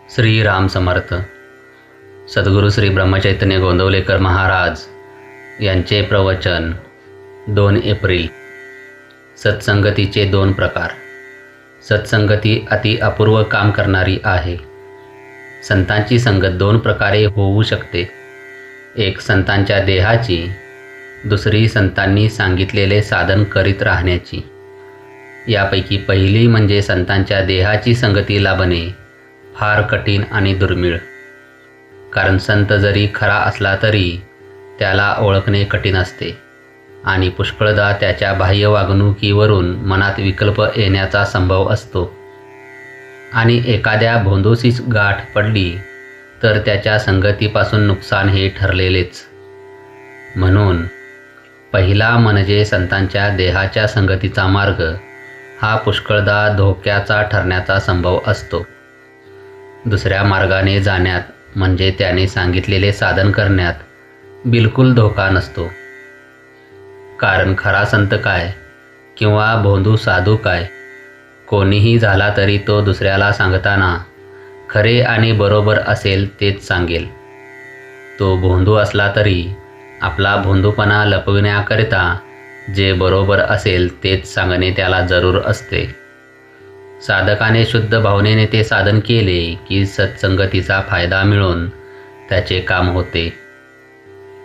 श्रीराम समर्थ. सद्गुरू श्री ब्रह्मचैतन्य गोंदवलेकर महाराज यांचे प्रवचन 2 एप्रिल. सत्संगतीचे 2 प्रकार. सत्संगती अति अपूर्व काम करणारी आहे. संतांची संगत 2 प्रकारे होऊ शकते. एक संतांच्या देहाची, दुसरी संतांनी सांगितलेले साधन करीत राहण्याची. यापैकी पहिली म्हणजे संतांच्या देहाची संगती लाभणे फार कठीण आणि दुर्मिळ. कारण संत जरी खरा असला तरी त्याला ओळखणे कठीण असते आणि पुष्कळदा त्याच्या बाह्य वागणुकीवरून मनात विकल्प येण्याचा संभव असतो. आणि एखाद्या भोंदूशीच गाठ पडली तर त्याच्या संगतीपासून नुकसान हे ठरलेलेच. म्हणून पहिला म्हणजे संतांच्या देहाच्या संगतीचा मार्ग हा पुष्कळदा धोक्याचा ठरण्याचा संभव असतो. दुसऱ्या मार्गाने जाण्यात म्हणजे त्याने सांगितलेले साधन करण्यात बिलकुल धोका नसतो. कारण खरा संत काय किंवा भोंदू साधू काय, कोणीही झाला तरी तो दुसऱ्याला सांगताना खरे आणि बरोबर असेल तेच सांगेल. तो भोंदू असला तरी आपला भोंदूपणा लपविण्याकरिता जे बरोबर असेल तेच सांगणे त्याला जरूर असते. साधकाने शुद्ध भावनेने ते साधन केले की सत्संगतीचा फायदा मिळून त्याचे काम होते.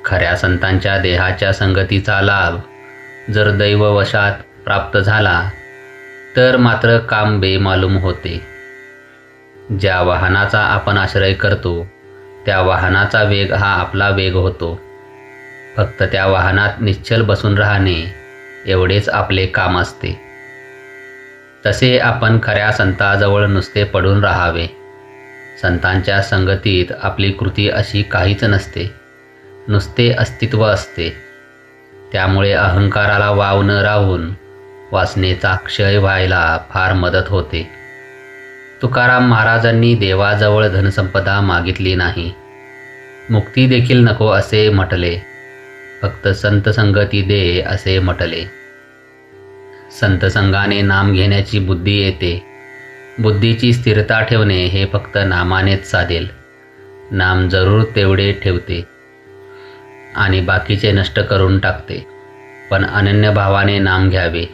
खऱ्या संतांच्या देहाच्या संगतीचा लाभ जर दैववशात प्राप्त झाला तर मात्र काम बेमालूम होते. ज्या वाहनाचा आपण आश्रय करतो त्या वाहनाचा वेग हा आपला वेग होतो. फक्त त्या वाहनात निश्चल बसून राहणे एवढेच आपले काम असते. तसे आपण खऱ्या संताजवळ नुसते पडून राहावे. संतांच्या संगतीत आपली कृती अशी काहीच नसते, नुसते अस्तित्व असते. त्यामुळे अहंकाराला वाव न राहून वासनेचा क्षय व्हायला फार मदत होते. तुकाराम महाराजांनी देवाजवळ धनसंपदा मागितली नाही, मुक्ती देखील नको असे म्हटले, फक्त संत संगती दे असे म्हटले. संतसंगाने नाम घेण्याची बुद्धी येते. बुद्धीची स्थिरता ठेवणे हे फक्त नामानेच साधेल. नाम जरूर तेवढे ठेवते आणि बाकीचे नष्ट करून टाकते. पण अनन्य भावाने नाम घ्यावे.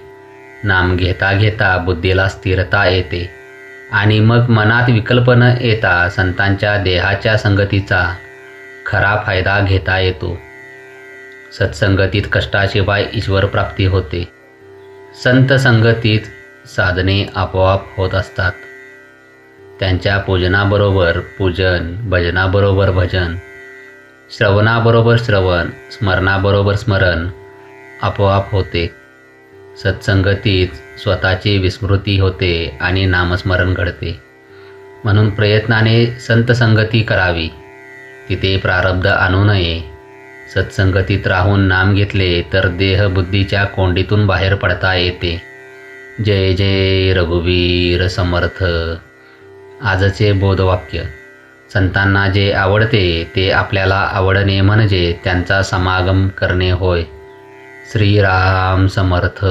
नाम घेता घेता बुद्धीला स्थिरता येते आणि मग मनात विकल्प न येता संतांच्या देहाच्या संगतीचा खरा फायदा घेता येतो. सत्संगतीत कष्टाशिवाय ईश्वर प्राप्ती होते. संत संगतीत साधने आपोआप होत असतात. त्यांच्या पूजनाबरोबर पूजन, भजनाबरोबर भजन, श्रवणाबरोबर श्रवण, स्मरणाबरोबर स्मरण आपोआप होते. सत्संगतीत स्वतःची विस्मृती होते आणि नामस्मरण घडते. म्हणून प्रयत्नाने संत संगती करावी. तिथे प्रारब्ध आणू नये. सत्संगतीत राहून नाम घेतले तर देह बुद्धीच्या कोंडीतून बाहेर पडता येते. जय जय रघुवीर समर्थ. आजचे बोधवाक्य. संतांना जे आवडते ते आपल्याला आवडणे म्हणजे त्यांचा समागम करणे होय. श्रीराम समर्थ.